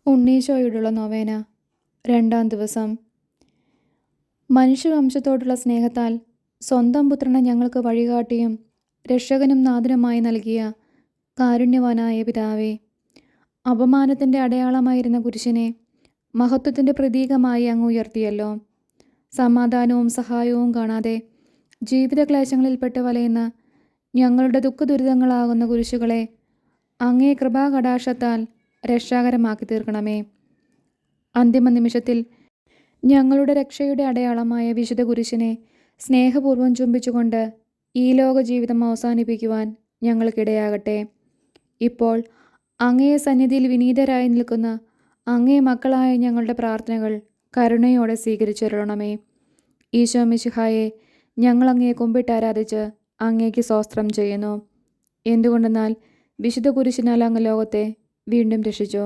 ഉണ്ണീശോയോടുള്ള നൊവേന 2-ാം ദിവസം. മനുഷ്യവംശത്തോടുള്ള സ്നേഹത്താൽ സ്വന്തം പുത്രനെ ഞങ്ങൾക്ക് വഴികാട്ടിയും രക്ഷകനും നാഥനുമായി നൽകിയ കാരുണ്യവാനായ പിതാവേ, അപമാനത്തിൻ്റെ അടയാളമായിരുന്ന കുരിശിനെ മഹത്വത്തിൻ്റെ പ്രതീകമായി അങ്ങ് ഉയർത്തിയല്ലോ. സമാധാനവും സഹായവും കാണാതെ ജീവിതക്ലേശങ്ങളിൽപ്പെട്ട് വലയുന്ന ഞങ്ങളുടെ ദുഃഖദുരിതങ്ങളാകുന്ന കുരിശുകളെ അങ്ങേ കൃപാകടാക്ഷത്താൽ രക്ഷാകരമാക്കി തീർക്കണമേ. അന്തിമ നിമിഷത്തിൽ ഞങ്ങളുടെ രക്ഷയുടെ അടയാളമായ വിശുദ്ധ കുരിശിനെ സ്നേഹപൂർവ്വം ചുംബിച്ചുകൊണ്ട് ഈ ലോക ജീവിതം അവസാനിപ്പിക്കുവാൻ ഞങ്ങൾക്കിടയാകട്ടെ. ഇപ്പോൾ അങ്ങേ സന്നിധിയിൽ വിനീതരായി നിൽക്കുന്ന അങ്ങേ മക്കളായ ഞങ്ങളുടെ പ്രാർത്ഥനകൾ കരുണയോടെ സ്വീകരിച്ചരുളണമേ. ഈശോ മിശിഹായെ, ഞങ്ങൾ അങ്ങയെ കുമ്പിട്ട് ആരാധിച്ച് അങ്ങേക്ക് സ്തോത്രം ചെയ്യുന്നു. എന്തുകൊണ്ടെന്നാൽ വിശുദ്ധ കുരിശിനാൽ അങ്ങ് ലോകത്തെ വീണ്ടും രക്ഷിച്ചു.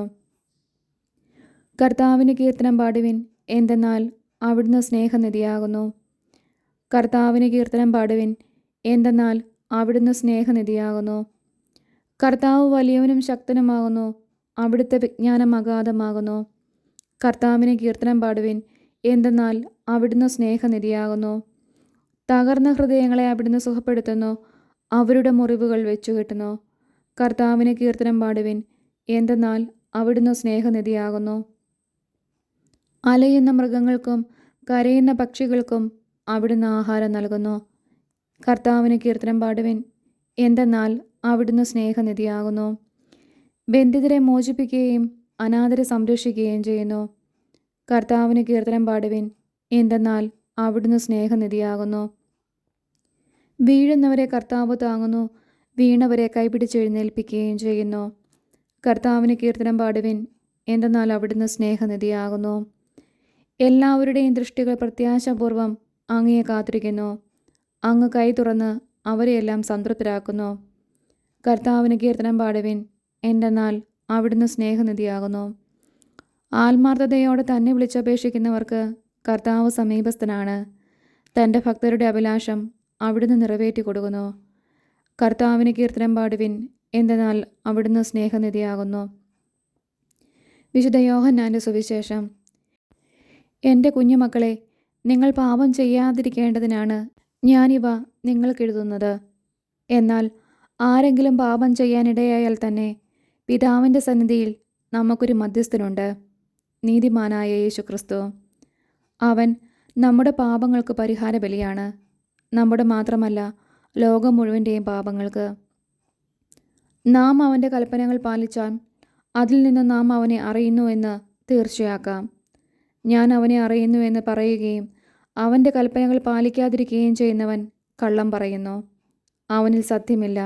കർത്താവിന് കീർത്തനം പാടുവിൻ, എന്തെന്നാൽ അവിടുന്ന് സ്നേഹനിധിയാകുന്നു. കർത്താവിന് കീർത്തനം പാടുവിൻ, എന്തെന്നാൽ അവിടുന്ന് സ്നേഹനിധിയാകുന്നു. കർത്താവ് വലിയവനും ശക്തനുമാകുന്നു, അവിടുത്തെ വിജ്ഞാനം അഗാധമാകുന്നു. കർത്താവിന് കീർത്തനം പാടുവിൻ, എന്തെന്നാൽ അവിടുന്ന് സ്നേഹനിധിയാകുന്നു. തകർന്ന ഹൃദയങ്ങളെ അവിടുന്ന് സുഖപ്പെടുത്തുന്നു, അവരുടെ മുറിവുകൾ വെച്ചുകെട്ടുന്നു. കർത്താവിന് കീർത്തനം പാടുവിൻ, എന്തെന്നാൽ അവിടുന്ന് സ്നേഹനിധിയാകുന്നു. അലയുന്ന മൃഗങ്ങൾക്കും കരയുന്ന പക്ഷികൾക്കും അവിടുന്ന് ആഹാരം നൽകുന്നു. കർത്താവിന് കീർത്തനം പാടുവിൻ, എന്തെന്നാൽ അവിടുന്ന് സ്നേഹനിധിയാകുന്നു. ബന്ധിതരെ മോചിപ്പിക്കുകയും അനാഥരെ സംരക്ഷിക്കുകയും ചെയ്യുന്നു. കർത്താവിന് കീർത്തനം പാടുവിൻ, എന്തെന്നാൽ അവിടുന്ന് സ്നേഹനിധിയാകുന്നു. വീഴുന്നവരെ കർത്താവ് താങ്ങുന്നു, വീണവരെ കൈപിടിച്ചെഴുന്നേൽപ്പിക്കുകയും ചെയ്യുന്നു. കർത്താവിന് കീർത്തനം പാടുവിൻ, എന്തെന്നാൽ അവിടുന്ന് സ്നേഹനിധിയാകുന്നു. എല്ലാവരുടെയും ദൃഷ്ടികൾ പ്രത്യാശാപൂർവം അങ്ങയെ കാത്തിരിക്കുന്നു. അങ്ങ് കൈ തുറന്ന് അവരെയെല്ലാം സംതൃപ്തരാക്കുന്നു. കർത്താവിന് കീർത്തനം പാടുവിൻ, എന്തെന്നാൽ അവിടുന്ന് സ്നേഹനിധിയാകുന്നു. ആത്മാർത്ഥതയോടെ തന്നെ വിളിച്ചപേക്ഷിക്കുന്നവർക്ക് കർത്താവ് സമീപസ്ഥനാണ്. തൻ്റെ ഭക്തരുടെ അഭിലാഷം അവിടുന്ന് നിറവേറ്റി കൊടുക്കുന്നു. കർത്താവിന് കീർത്തനം പാടുവിൻ, എന്തെന്നാൽ അവിടുന്ന് സ്നേഹനിധിയാകുന്നു. വിശുദ്ധ യോഹന്നാൻ്റെ സുവിശേഷം. എൻ്റെ കുഞ്ഞുമക്കളെ, നിങ്ങൾ പാപം ചെയ്യാതിരിക്കേണ്ടതിനാണ് ഞാനിവ നിങ്ങൾക്കെഴുതുന്നത്. എന്നാൽ ആരെങ്കിലും പാപം ചെയ്യാനിടയായാൽ തന്നെ പിതാവിൻ്റെ സന്നിധിയിൽ നമുക്കൊരു മധ്യസ്ഥനുണ്ട്, നീതിമാനായ യേശുക്രിസ്തു. അവൻ നമ്മുടെ പാപങ്ങൾക്ക് പരിഹാര ബലിയാണ്, നമ്മുടെ മാത്രമല്ല ലോകം മുഴുവൻ്റെയും പാപങ്ങൾക്ക്. നാം അവൻ്റെ കൽപ്പനകൾ പാലിച്ചാൽ അതിൽ നിന്ന് നാം അവനെ അറിയുന്നു എന്ന് തീർച്ചയാക്കാം. ഞാൻ അവനെ അറിയുന്നു എന്ന് പറയുകയും അവൻ്റെ കൽപ്പനകൾ പാലിക്കാതിരിക്കുകയും ചെയ്യുന്നവൻ കള്ളം പറയുന്നു, അവനിൽ സത്യമില്ല.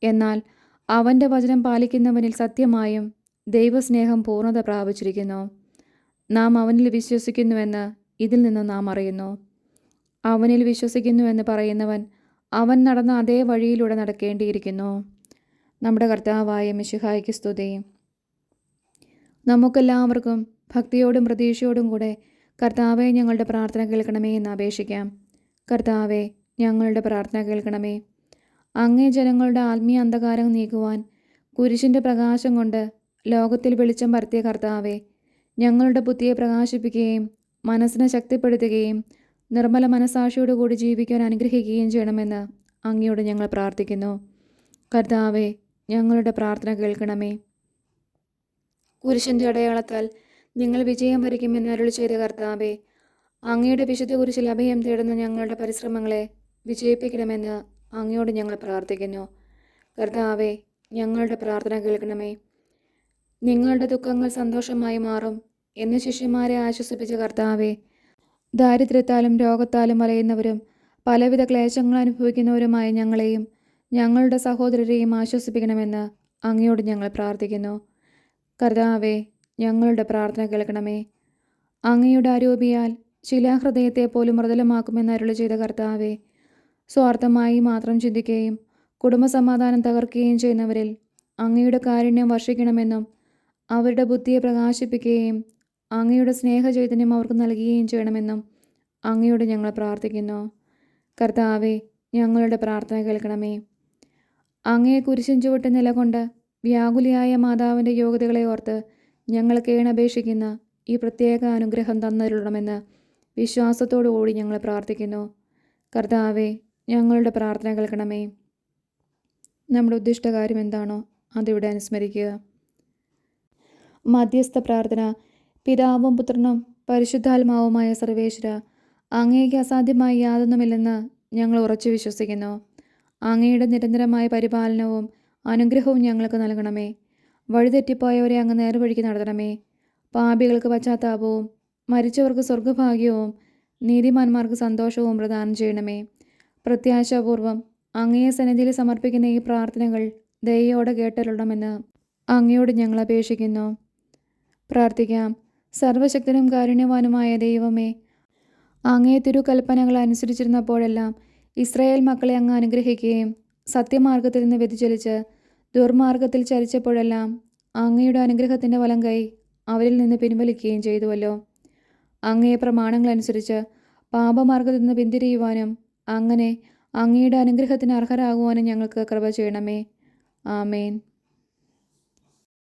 എന്നാൽ അവൻ്റെ വചനം പാലിക്കുന്നവനിൽ സത്യമായും ദൈവസ്നേഹം പൂർണ്ണത പ്രാപിച്ചിരിക്കുന്നു. നാം അവനിൽ വിശ്വസിക്കുന്നുവെന്ന് ഇതിൽ നിന്ന് നാം അറിയുന്നു. അവനിൽ വിശ്വസിക്കുന്നുവെന്ന് പറയുന്നവൻ അവൻ നടന്ന അതേ വഴിയിലൂടെ നടക്കേണ്ടിയിരിക്കുന്നു. നമ്മുടെ കർത്താവായ മിശിഹായ്ക്ക് സ്തുതി. നമുക്കെല്ലാവർക്കും ഭക്തിയോടും പ്രതീക്ഷയോടും കൂടെ കർത്താവെ, ഞങ്ങളുടെ പ്രാർത്ഥന കേൾക്കണമേ എന്ന് അപേക്ഷിക്കാം. കർത്താവെ, ഞങ്ങളുടെ പ്രാർത്ഥന കേൾക്കണമേ. അങ്ങേ ജനങ്ങളുടെ ആത്മീയ അന്ധകാരം നീക്കുവാൻ കുരിശിൻ്റെ പ്രകാശം കൊണ്ട് ലോകത്തിൽ വെളിച്ചം പരത്തിയ കർത്താവെ, ഞങ്ങളുടെ ബുദ്ധിയെ പ്രകാശിപ്പിക്കുകയും മനസ്സിനെ ശക്തിപ്പെടുത്തുകയും നിർമ്മല മനസാക്ഷിയോടുകൂടി ജീവിക്കാൻ അനുഗ്രഹിക്കുകയും ചെയ്യണമെന്ന് അങ്ങയോട് ഞങ്ങൾ പ്രാർത്ഥിക്കുന്നു. കർത്താവെ, ഞങ്ങളുടെ പ്രാർത്ഥന കേൾക്കണമേ. കുരിശിൻ്റെ അടയാളത്താൽ നിങ്ങൾ വിജയം വരിക്കുമെന്ന് അരുളി ചെയ്ത കർത്താവെ, അങ്ങയുടെ വിശുദ്ധ കുരിശിൽ അഭയം തേടുന്ന ഞങ്ങളുടെ പരിശ്രമങ്ങളെ വിജയിപ്പിക്കണമെന്ന് അങ്ങയോട് ഞങ്ങൾ പ്രാർത്ഥിക്കുന്നു. കർത്താവെ, ഞങ്ങളുടെ പ്രാർത്ഥന കേൾക്കണമേ. നിങ്ങളുടെ ദുഃഖങ്ങൾ സന്തോഷമായി മാറും എന്ന് ശിഷ്യന്മാരെ ആശ്വസിപ്പിച്ച കർത്താവെ, ദാരിദ്ര്യത്താലും രോഗത്താലും വലയുന്നവരും പലവിധ ക്ലേശങ്ങൾ അനുഭവിക്കുന്നവരുമായ ഞങ്ങളെയും ഞങ്ങളുടെ സഹോദരരെയും ആശ്വസിപ്പിക്കണമെന്ന് അങ്ങയോട് ഞങ്ങൾ പ്രാർത്ഥിക്കുന്നു. കർത്താവെ, ഞങ്ങളുടെ പ്രാർത്ഥന കേൾക്കണമേ. അങ്ങയുടെ അരൂപിയാൽ ശിലാഹൃദയത്തെ പോലും മൃദുലമാക്കുമെന്ന് അരുളി ചെയ്ത കർത്താവെ, സ്വാർത്ഥമായി മാത്രം ചിന്തിക്കുകയും കുടുംബസമാധാനം തകർക്കുകയും ചെയ്യുന്നവരിൽ അങ്ങയുടെ കാരുണ്യം വർഷിക്കണമെന്നും അവരുടെ ബുദ്ധിയെ പ്രകാശിപ്പിക്കുകയും അങ്ങയുടെ സ്നേഹചൈതന്യം അവർക്ക് നൽകുകയും ചെയ്യണമെന്നും അങ്ങയോട് ഞങ്ങൾ പ്രാർത്ഥിക്കുന്നു. കർത്താവെ, ഞങ്ങളുടെ പ്രാർത്ഥന കേൾക്കണമേ. അങ്ങയെ കുരിശിൻ ചുവട്ട് നിലകൊണ്ട് വ്യാകുലിയായ മാതാവിൻ്റെ യോഗ്യതകളെ ഓർത്ത് ഞങ്ങൾ കേണപേക്ഷിക്കുന്ന ഈ പ്രത്യേക അനുഗ്രഹം തന്നരുളണമെന്ന് വിശ്വാസത്തോടുകൂടി ഞങ്ങൾ പ്രാർത്ഥിക്കുന്നു. കർത്താവെ, ഞങ്ങളുടെ പ്രാർത്ഥന കേൾക്കണമേ. നമ്മുടെ ഉദ്ദിഷ്ടകാര്യം എന്താണോ അതിവിടെ അനുസ്മരിക്കുക. മധ്യസ്ഥ പ്രാർത്ഥന. പിതാവും പുത്രനും പരിശുദ്ധാത്മാവുമായ സർവേശ്വര, അങ്ങേക്ക് അസാധ്യമായി യാതൊന്നുമില്ലെന്ന് ഞങ്ങൾ ഉറച്ചു വിശ്വസിക്കുന്നു. അങ്ങയുടെ നിരന്തരമായ പരിപാലനവും അനുഗ്രഹവും ഞങ്ങൾക്ക് നൽകണമേ. വഴിതെറ്റിപ്പോയവരെ അങ്ങ് നേർവഴിക്ക് നടത്തണമേ. പാപികൾക്ക് പശ്ചാത്താപവും മരിച്ചവർക്ക് സ്വർഗഭാഗ്യവും നീതിമാന്മാർക്ക് സന്തോഷവും പ്രദാനം ചെയ്യണമേ. പ്രത്യാശാപൂർവം അങ്ങയെ സന്നിധിയിൽ സമർപ്പിക്കുന്ന ഈ പ്രാർത്ഥനകൾ ദയയോടെ കേട്ടരുളണമെന്ന് അങ്ങയോട് ഞങ്ങൾ അപേക്ഷിക്കുന്നു. പ്രാർത്ഥിക്കാം. സർവശക്തനും കാരുണ്യവാനുമായ ദൈവമേ, അങ്ങേ തിരുകൽപ്പനകൾ അനുസരിച്ചിരുന്നപ്പോഴെല്ലാം ഇസ്രായേൽ മക്കളെ അങ്ങ് അനുഗ്രഹിക്കുകയും സത്യമാർഗത്തിൽ നിന്ന് വ്യതിചലിച്ച് ദുർമാർഗത്തിൽ ചലിച്ചപ്പോഴെല്ലാം അങ്ങയുടെ അനുഗ്രഹത്തിൻ്റെ വലങ്കൈ അവരിൽ നിന്ന് പിൻവലിക്കുകയും ചെയ്തുവല്ലോ. അങ്ങയെ പ്രമാണങ്ങളനുസരിച്ച് പാപമാർഗത്തിൽ നിന്ന് പിന്തിരിയുവാനും അങ്ങനെ അങ്ങയുടെ അനുഗ്രഹത്തിന് അർഹരാകുവാനും ഞങ്ങൾക്ക് കൃപ ചെയ്യണമേ. ആമേൻ.